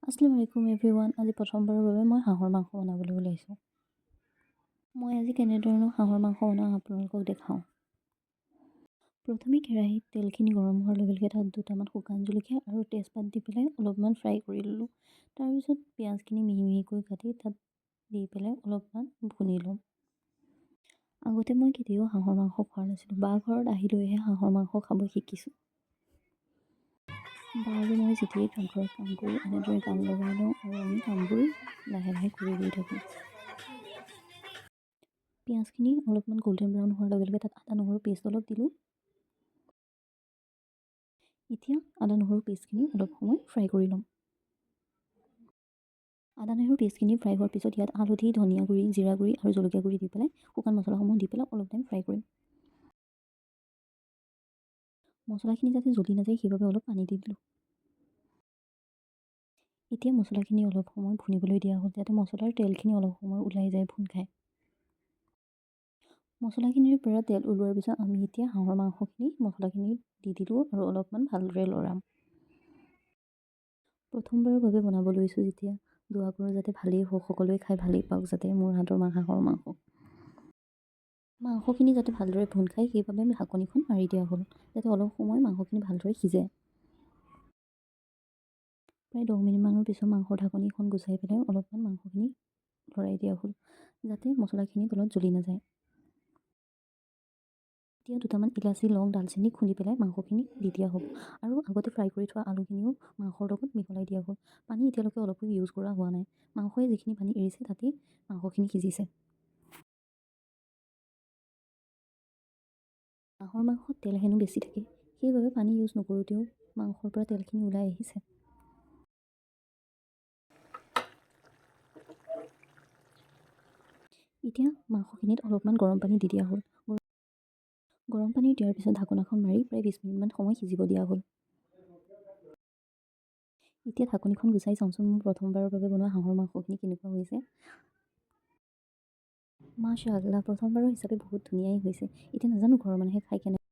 আসসালামু আলাইকুম এভৰিৱান। আজি প্ৰথমবাৰৰ বাবে মই হাঁহৰ মাংস বনাবলৈ ওলাইছোঁ। মই আজি কেনেধৰণৰ হাঁহৰ মাংস বনাওঁ আপোনালোকক দেখাওঁ। প্ৰথমে কেৰাহীত তেলখিনি গৰম হোৱাৰ লগে লগে তাত দুটামান শুকান জলকীয়া আৰু তেজপাত দি পেলাই অলপমান ফ্ৰাই কৰি ল'লোঁ। তাৰপিছত পিঁয়াজখিনি মিহি মিহিকৈ কাটি তাত দি পেলাই অলপমান ভুনি ল'ম। আগতে মই কেতিয়াও হাঁহৰ মাংস খোৱা নাছিলোঁ। বা ঘৰত আহিলৈহে হাঁহৰ মাংস খাব শিকিছোঁ। বা আৰু মই যেতিয়াই ঘৰত কাম কৰোঁ এনেদৰে গান লগাই লওঁ আৰু আমি কামবোৰ লাহে লাহে কৰি গৈ থাকোঁ। পিঁয়াজখিনি অলপমান গল্ডেন ব্ৰাউন হোৱাৰ লগে লগে তাত আদা নহৰু পেষ্ট অলপ দিলোঁ। এতিয়া আদা নহৰু পেষ্টখিনি অলপ সময় ফ্ৰাই কৰি ল'ম। আদা নহৰু পেষ্টখিনি ফ্ৰাই হোৱাৰ পিছত ইয়াত হালধি, ধনিয়া গুড়ি, জিৰা গুড়ি আৰু জলকীয়া গুড়ি দি পেলাই শুকান মছলাসমূহ দি পেলাই অলপ টাইম ফ্ৰাই কৰিম। মছলাখিনি যাতে জ্বলি নাযায় সেইবাবে অলপ পানী দি দিলোঁ। এতিয়া মছলাখিনি অলপ সময় ভুনিবলৈ দিয়া হ'ল যাতে মছলাৰ তেলখিনি অলপ সময় ওলাই যায় ভুন খায়। মছলাখিনিৰ পৰা তেল ওলোৱাৰ পিছত আমি এতিয়া হাঁহৰ মাংসখিনি মছলাখিনি দি দিলোঁ আৰু অলপমান ভালদৰে লৰাম। প্ৰথমবাৰৰ বাবে বনাব লৈছোঁ যেতিয়া দোৱা কৰোঁ যাতে ভালেই হওক, সকলোৱে খাই ভালেই পাওক যাতে মোৰ হাতৰ হাঁহৰ মাংস। মাংসখিনি যাতে ভালদৰে ভুন খায় সেইবাবে ঢাকনিখন মাৰি দিয়া হ'ল যাতে অলপ সময় মাংসখিনি ভালদৰে সিজে। প্ৰায় 10 মিনিটমানৰ পিছত মাংসৰ ঢাকনিখন গুচাই পেলাই অলপমান মাংসখিনি লৰাই দিয়া হ'ল যাতে মছলাখিনি তলত জ্বলি নাযায়। এতিয়া দুটামান ইলাচি, লং, দালচেনি খুন্দি পেলাই মাংসখিনি দি দিয়া হ'ল আৰু আগতে ফ্ৰাই কৰি থোৱা আলুখিনিও মাংসৰ লগত মিহলাই দিয়া হ'ল। পানী এতিয়ালৈকে অলপো ইউজ কৰা হোৱা নাই। মাংসই যিখিনি পানী এৰিছে তাতেই মাংসখিনি সিজিছে। হাঁহৰ মাংসত তেল হেনো বেছি থাকে সেইবাবে পানী ইউজ নকৰোঁতেও মাংসৰ পৰা তেলখিনি ওলাই আহিছে। এতিয়া মাংসখিনিত অলপমান গৰম পানী দি দিয়া হ'ল। গৰম পানী দিয়াৰ পিছত ঢাকোনাখন মাৰি প্ৰায় 20 মিনিটমান সময় সিজিব দিয়া হ'ল। এতিয়া ঢাকনিখন গুচাই চাওঁচোন মোৰ প্ৰথমবাৰৰ বাবে বনোৱা হাঁহৰ মাংসখিনি কেনেকুৱা হৈছে। মাশাআল্লাহ, প্ৰথমবাৰৰ হিচাপে বহুত ধুনীয়াই হৈছে। এতিয়া নাজানো ঘৰৰ মানুহে খাই কেনে